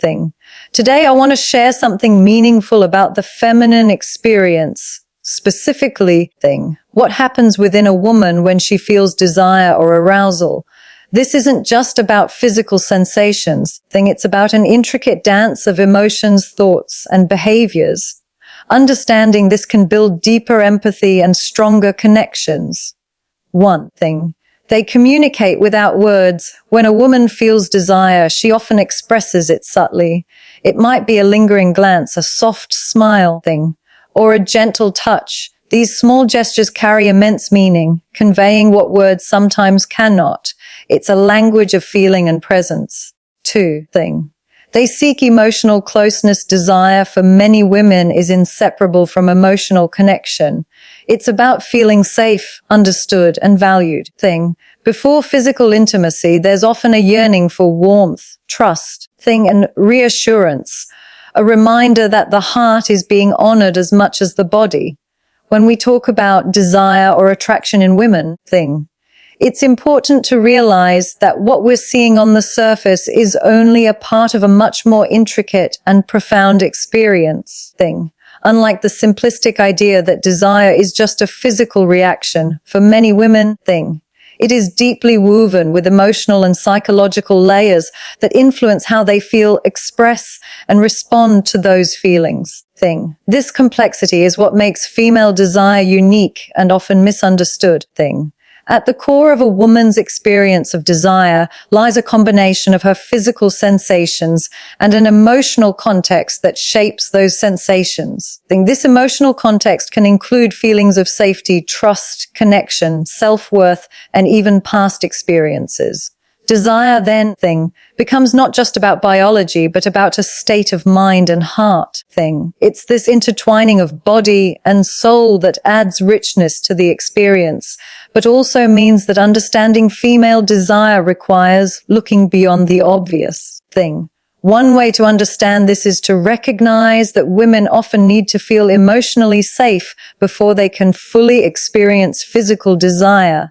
thing. Today I want to share something meaningful about the feminine experience, specifically thing. What happens within a woman when she feels desire or arousal? This isn't just about physical sensations, it's about an intricate dance of emotions, thoughts, and behaviors. Understanding this can build deeper empathy and stronger connections. 1. They communicate without words. When a woman feels desire, she often expresses it subtly. It might be a lingering glance, a soft smile or a gentle touch. These small gestures carry immense meaning, conveying what words sometimes cannot. It's a language of feeling and presence. 2. They seek emotional closeness. Desire for many women is inseparable from emotional connection. It's about feeling safe, understood, and valued. Before physical intimacy, there's often a yearning for warmth, trust, and reassurance, a reminder that the heart is being honored as much as the body. When we talk about desire or attraction in women, it's important to realize that what we're seeing on the surface is only a part of a much more intricate and profound experience. Unlike the simplistic idea that desire is just a physical reaction, for many women, it is deeply woven with emotional and psychological layers that influence how they feel, express, and respond to those feelings. This complexity is what makes female desire unique and often misunderstood. At the core of a woman's experience of desire lies a combination of her physical sensations and an emotional context that shapes those sensations. This emotional context can include feelings of safety, trust, connection, self-worth, and even past experiences. Desire then, becomes not just about biology, but about a state of mind and heart. It's this intertwining of body and soul that adds richness to the experience, but also means that understanding female desire requires looking beyond the obvious. One way to understand this is to recognize that women often need to feel emotionally safe before they can fully experience physical desire.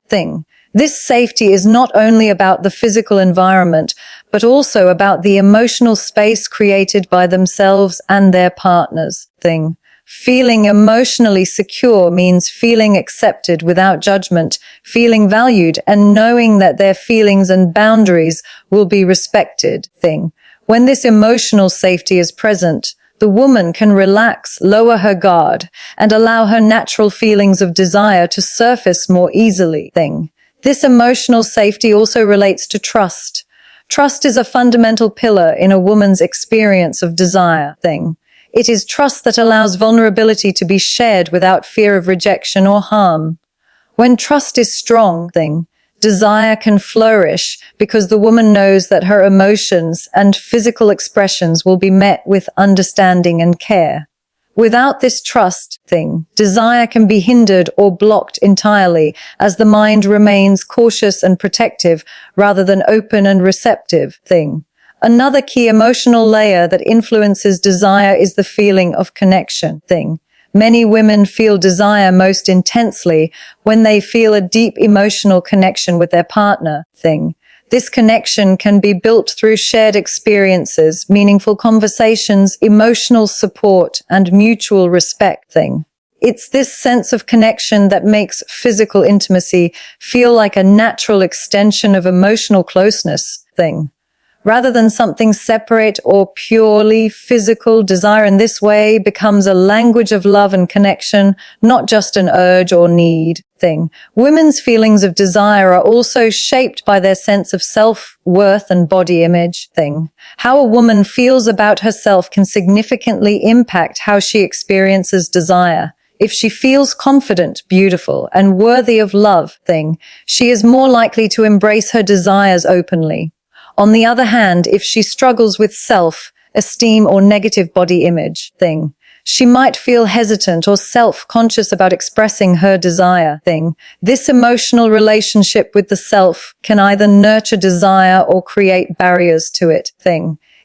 This safety is not only about the physical environment, but also about the emotional space created by themselves and their partners. Feeling emotionally secure means feeling accepted without judgment, feeling valued, and knowing that their feelings and boundaries will be respected. When this emotional safety is present, the woman can relax, lower her guard, and allow her natural feelings of desire to surface more easily. This emotional safety also relates to trust. Trust is a fundamental pillar in a woman's experience of desire. It is trust that allows vulnerability to be shared without fear of rejection or harm. When trust is strong, desire can flourish because the woman knows that her emotions and physical expressions will be met with understanding and care. Without this trust, desire can be hindered or blocked entirely as the mind remains cautious and protective rather than open and receptive. Another key emotional layer that influences desire is the feeling of connection. Many women feel desire most intensely when they feel a deep emotional connection with their partner. This connection can be built through shared experiences, meaningful conversations, emotional support, and mutual respect. It's this sense of connection that makes physical intimacy feel like a natural extension of emotional closeness. Rather than something separate or purely physical, desire in this way becomes a language of love and connection, not just an urge or need. Women's feelings of desire are also shaped by their sense of self-worth and body image. How a woman feels about herself can significantly impact how she experiences desire. If she feels confident, beautiful, and worthy of love, she is more likely to embrace her desires openly. On the other hand, if she struggles with self-esteem or negative body image, she might feel hesitant or self-conscious about expressing her desire. This emotional relationship with the self can either nurture desire or create barriers to it.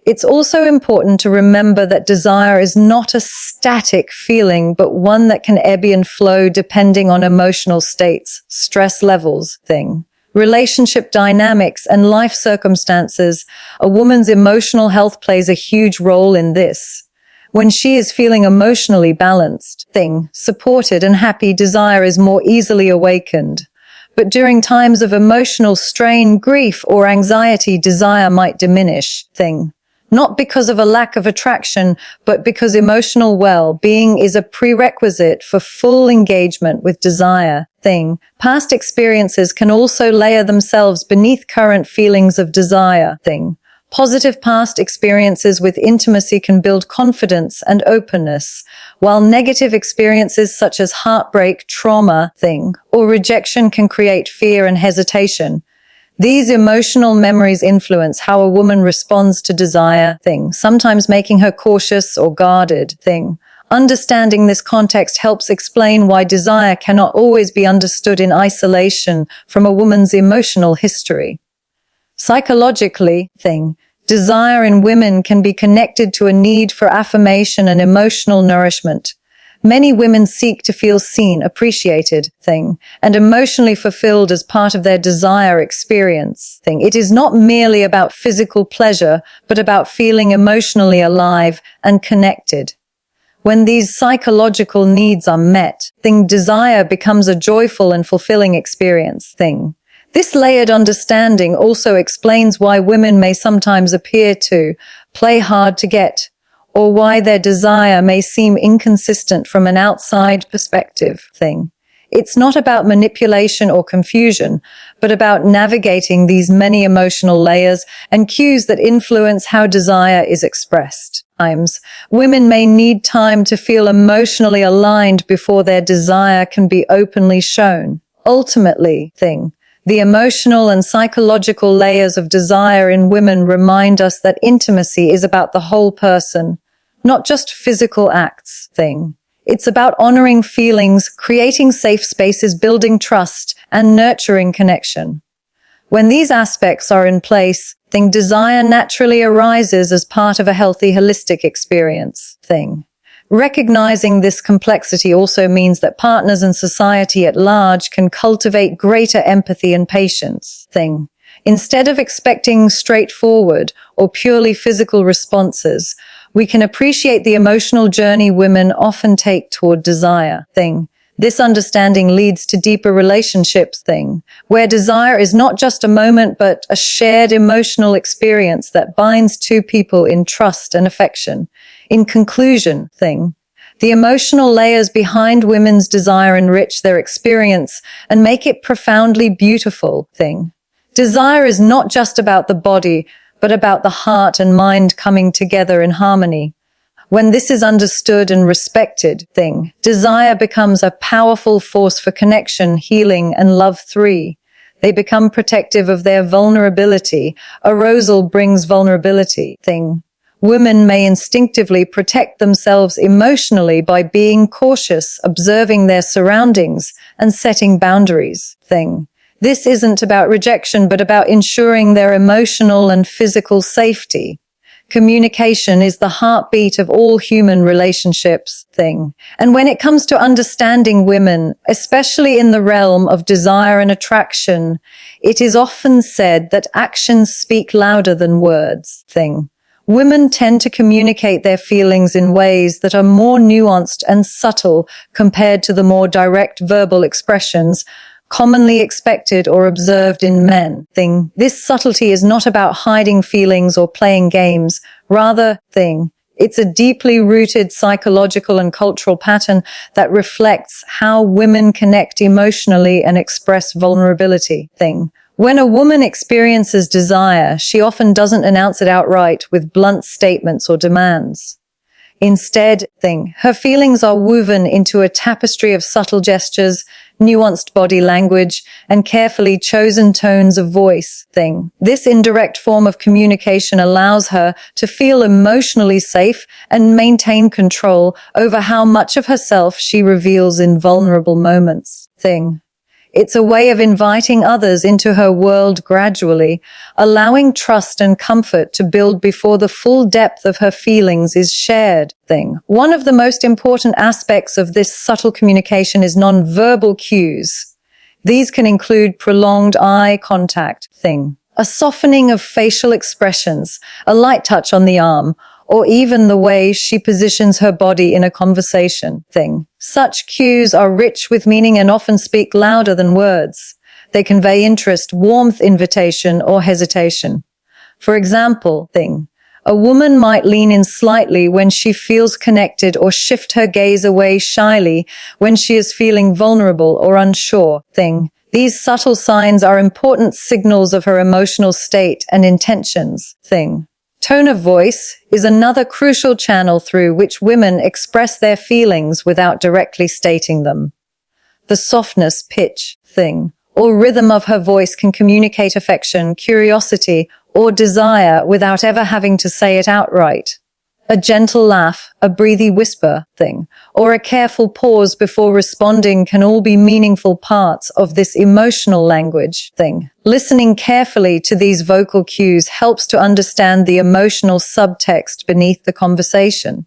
It's also important to remember that desire is not a static feeling, but one that can ebb and flow depending on emotional states, stress levels. relationship dynamics, and life circumstances. A woman's emotional health plays a huge role in this. When she is feeling emotionally balanced, supported and happy, desire is more easily awakened. But during times of emotional strain, grief, or anxiety, desire might diminish, not because of a lack of attraction, but because emotional well-being is a prerequisite for full engagement with desire. Past experiences can also layer themselves beneath current feelings of desire. Positive past experiences with intimacy can build confidence and openness, while negative experiences such as heartbreak, trauma, or rejection can create fear and hesitation. These emotional memories influence how a woman responds to desire, sometimes making her cautious or guarded, Understanding this context helps explain why desire cannot always be understood in isolation from a woman's emotional history. Psychologically, desire in women can be connected to a need for affirmation and emotional nourishment. Many women seek to feel seen, appreciated, and emotionally fulfilled as part of their desire experience. It is not merely about physical pleasure, but about feeling emotionally alive and connected. When these psychological needs are met, desire becomes a joyful and fulfilling experience. This layered understanding also explains why women may sometimes appear to play hard to get, or why their desire may seem inconsistent from an outside perspective. It's not about manipulation or confusion, but about navigating these many emotional layers and cues that influence how desire is expressed. Sometimes, women may need time to feel emotionally aligned before their desire can be openly shown. Ultimately, the emotional and psychological layers of desire in women remind us that intimacy is about the whole person, not just physical acts. It's about honoring feelings, creating safe spaces, building trust, and nurturing connection. When these aspects are in place, desire naturally arises as part of a healthy, holistic experience. Recognizing this complexity also means that partners and society at large can cultivate greater empathy and patience. Instead of expecting straightforward or purely physical responses, we can appreciate the emotional journey women often take toward desire. This understanding leads to deeper relationships, where desire is not just a moment but a shared emotional experience that binds two people in trust and affection. In conclusion, the emotional layers behind women's desire enrich their experience and make it profoundly beautiful. Desire is not just about the body, but about the heart and mind coming together in harmony. When this is understood and respected, desire becomes a powerful force for connection, healing, and love. They become protective of their vulnerability. Arousal brings vulnerability. Women may instinctively protect themselves emotionally by being cautious, observing their surroundings, and setting boundaries. This isn't about rejection, but about ensuring their emotional and physical safety. Communication is the heartbeat of all human relationships. And when it comes to understanding women, especially in the realm of desire and attraction, it is often said that actions speak louder than words. Women tend to communicate their feelings in ways that are more nuanced and subtle compared to the more direct verbal expressions commonly expected or observed in men. This subtlety is not about hiding feelings or playing games. Rather, it's a deeply rooted psychological and cultural pattern that reflects how women connect emotionally and express vulnerability. When a woman experiences desire, she often doesn't announce it outright with blunt statements or demands. Instead, her feelings are woven into a tapestry of subtle gestures, nuanced body language, and carefully chosen tones of voice. This indirect form of communication allows her to feel emotionally safe and maintain control over how much of herself she reveals in vulnerable moments. It's a way of inviting others into her world gradually, allowing trust and comfort to build before the full depth of her feelings is shared. One of the most important aspects of this subtle communication is nonverbal cues. These can include prolonged eye contact, thing, a softening of facial expressions, a light touch on the arm, or even the way she positions her body in a conversation, thing. Such cues are rich with meaning and often speak louder than words. They convey interest, warmth, invitation, or hesitation. For example, thing, a woman might lean in slightly when she feels connected or shift her gaze away shyly when she is feeling vulnerable or unsure, thing. These subtle signs are important signals of her emotional state and intentions, thing. Tone of voice is another crucial channel through which women express their feelings without directly stating them. The softness, pitch, thing, or rhythm of her voice can communicate affection, curiosity, or desire without ever having to say it outright. A gentle laugh, a breathy whisper, thing, or a careful pause before responding can all be meaningful parts of this emotional language, thing. Listening carefully to these vocal cues helps to understand the emotional subtext beneath the conversation.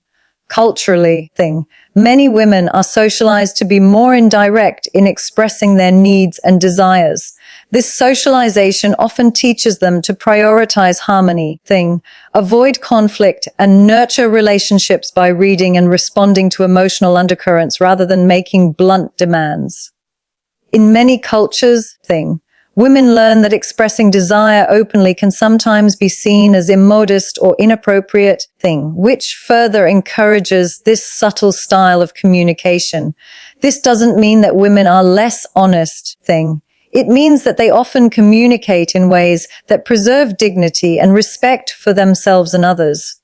Culturally, thing, many women are socialized to be more indirect in expressing their needs and desires. This socialization often teaches them to prioritize harmony, thing, avoid conflict, and nurture relationships by reading and responding to emotional undercurrents rather than making blunt demands. In many cultures, thing, women learn that expressing desire openly can sometimes be seen as immodest or inappropriate, thing, which further encourages this subtle style of communication. This doesn't mean that women are less honest, thing. It means that they often communicate in ways that preserve dignity and respect for themselves and others.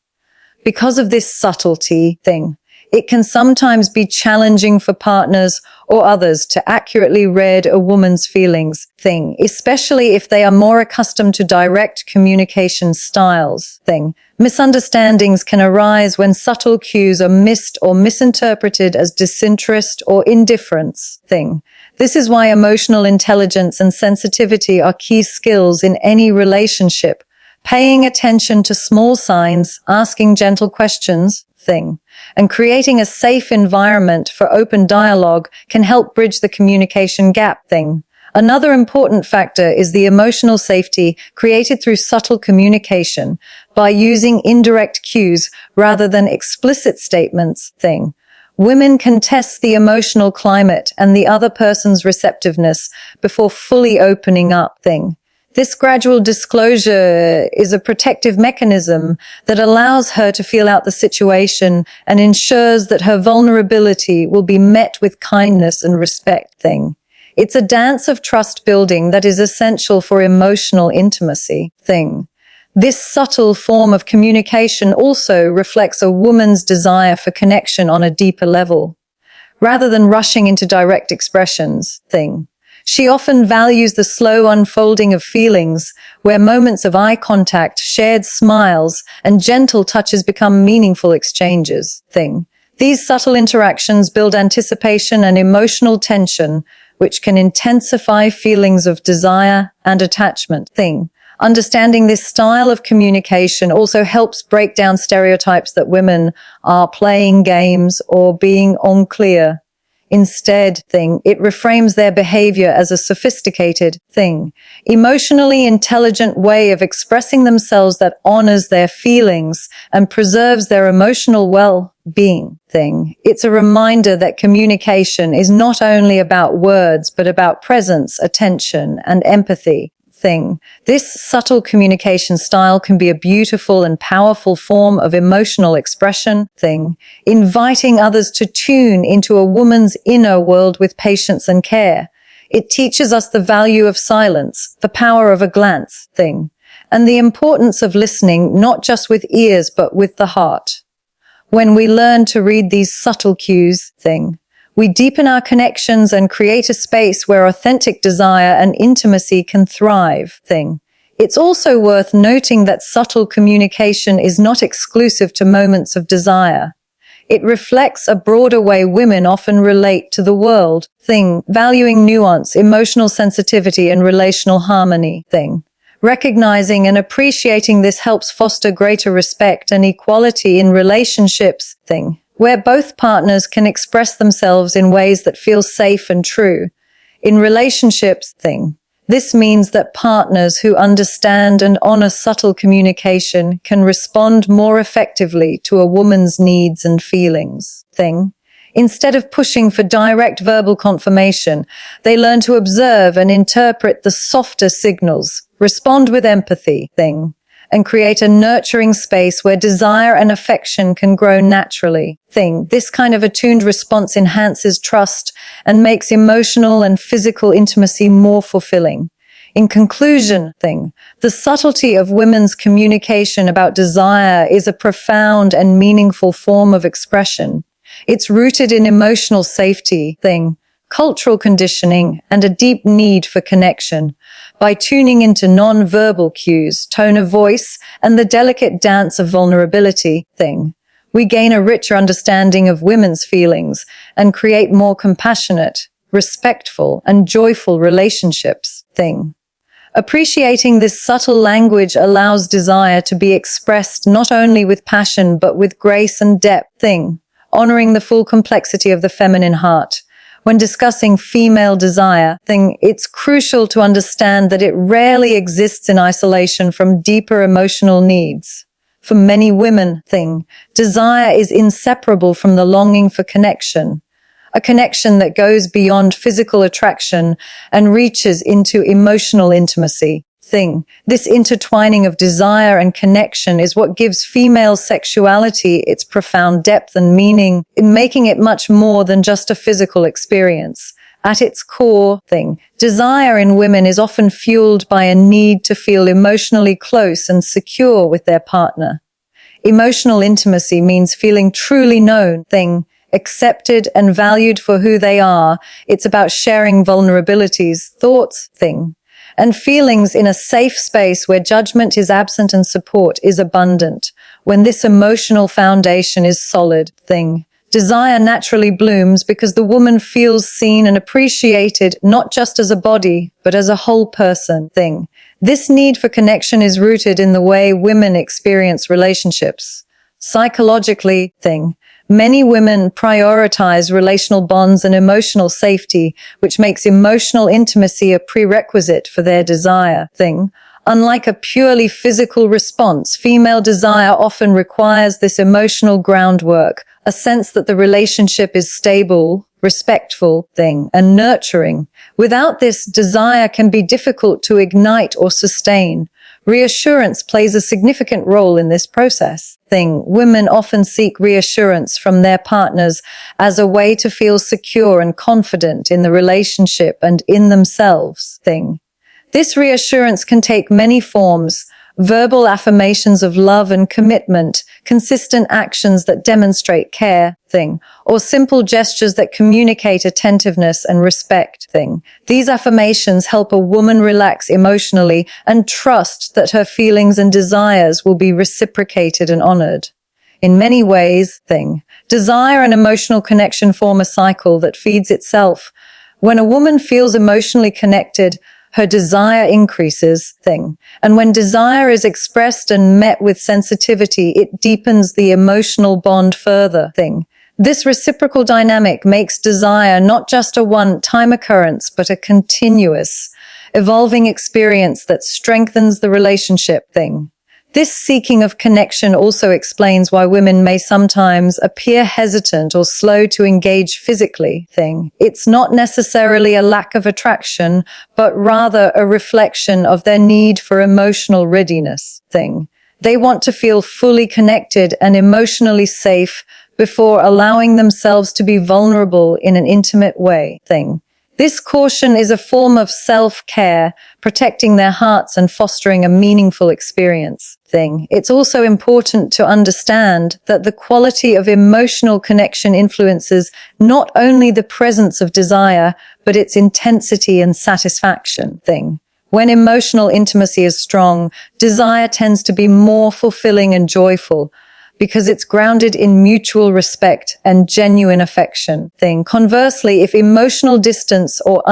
Because of this subtlety, thing, it can sometimes be challenging for partners or others to accurately read a woman's feelings, thing, especially if they are more accustomed to direct communication styles, thing. Misunderstandings can arise when subtle cues are missed or misinterpreted as disinterest or indifference, thing. This is why emotional intelligence and sensitivity are key skills in any relationship. Paying attention to small signs, asking gentle questions, thing, and creating a safe environment for open dialogue can help bridge the communication gap, thing. Another important factor is the emotional safety created through subtle communication by using indirect cues rather than explicit statements, thing. Women can test the emotional climate and the other person's receptiveness before fully opening up, thing. This gradual disclosure is a protective mechanism that allows her to feel out the situation and ensures that her vulnerability will be met with kindness and respect, thing. It's a dance of trust building that is essential for emotional intimacy, thing. This subtle form of communication also reflects a woman's desire for connection on a deeper level. Rather than rushing into direct expressions, thing, she often values the slow unfolding of feelings, where moments of eye contact, shared smiles, and gentle touches become meaningful exchanges, thing. These subtle interactions build anticipation and emotional tension, which can intensify feelings of desire and attachment, thing. Understanding this style of communication also helps break down stereotypes that women are playing games or being unclear. Instead, thing, it reframes their behavior as a sophisticated, thing, emotionally intelligent way of expressing themselves that honors their feelings and preserves their emotional well-being, thing. It's a reminder that communication is not only about words, but about presence, attention, and empathy, thing. This subtle communication style can be a beautiful and powerful form of emotional expression, thing, inviting others to tune into a woman's inner world with patience and care. It teaches us the value of silence, the power of a glance, thing, and the importance of listening not just with ears but with the heart. When we learn to read these subtle cues, thing, we deepen our connections and create a space where authentic desire and intimacy can thrive, thing. It's also worth noting that subtle communication is not exclusive to moments of desire. It reflects a broader way women often relate to the world, thing, valuing nuance, emotional sensitivity, and relational harmony, thing. Recognizing and appreciating this helps foster greater respect and equality in relationships, thing, where both partners can express themselves in ways that feel safe and true. In relationships, this means that partners who understand and honor subtle communication can respond more effectively to a woman's needs and feelings. Instead of pushing for direct verbal confirmation, they learn to observe and interpret the softer signals, respond with empathy, and create a nurturing space where desire and affection can grow naturally. This kind of attuned response enhances trust and makes emotional and physical intimacy more fulfilling. In conclusion, the subtlety of women's communication about desire is a profound and meaningful form of expression. It's rooted in emotional safety, cultural conditioning, and a deep need for connection. By tuning into non-verbal cues, tone of voice, and the delicate dance of vulnerability, we gain a richer understanding of women's feelings and create more compassionate, respectful, and joyful relationships. Appreciating this subtle language allows desire to be expressed not only with passion but with grace and depth, honoring the full complexity of the feminine heart. When discussing female desire, it's crucial to understand that it rarely exists in isolation from deeper emotional needs. For many women, desire is inseparable from the longing for connection, a connection that goes beyond physical attraction and reaches into emotional intimacy. This intertwining of desire and connection is what gives female sexuality its profound depth and meaning, in making it much more than just a physical experience. At its core, desire in women is often fueled by a need to feel emotionally close and secure with their partner. Emotional intimacy means feeling truly known, accepted and valued for who they are. It's about sharing vulnerabilities, thoughts, and feelings in a safe space where judgment is absent and support is abundant. When this emotional foundation is solid, desire naturally blooms because the woman feels seen and appreciated not just as a body, but as a whole person. This need for connection is rooted in the way women experience relationships. Psychologically, many women prioritize relational bonds and emotional safety, which makes emotional intimacy a prerequisite for their desire. Unlike a purely physical response, female desire often requires this emotional groundwork, a sense that the relationship is stable, respectful, and nurturing. Without this, desire can be difficult to ignite or sustain. Reassurance plays a significant role in this process. Women often seek reassurance from their partners as a way to feel secure and confident in the relationship and in themselves. This reassurance can take many forms: verbal affirmations of love and commitment, consistent actions that demonstrate care, or simple gestures that communicate attentiveness and respect. These affirmations help a woman relax emotionally and trust that her feelings and desires will be reciprocated and honored. In many ways, desire and emotional connection form a cycle that feeds itself. When a woman feels emotionally connected, her desire increases, and when desire is expressed and met with sensitivity, it deepens the emotional bond further. This reciprocal dynamic makes desire not just a one-time occurrence, but a continuous, evolving experience that strengthens the relationship. This seeking of connection also explains why women may sometimes appear hesitant or slow to engage physically. It's not necessarily a lack of attraction, but rather a reflection of their need for emotional readiness. They want to feel fully connected and emotionally safe before allowing themselves to be vulnerable in an intimate way. This caution is a form of self-care, protecting their hearts and fostering a meaningful experience. It's also important to understand that the quality of emotional connection influences not only the presence of desire, but its intensity and satisfaction. When emotional intimacy is strong, desire tends to be more fulfilling and joyful, because it's grounded in mutual respect and genuine affection. Conversely, if emotional distance or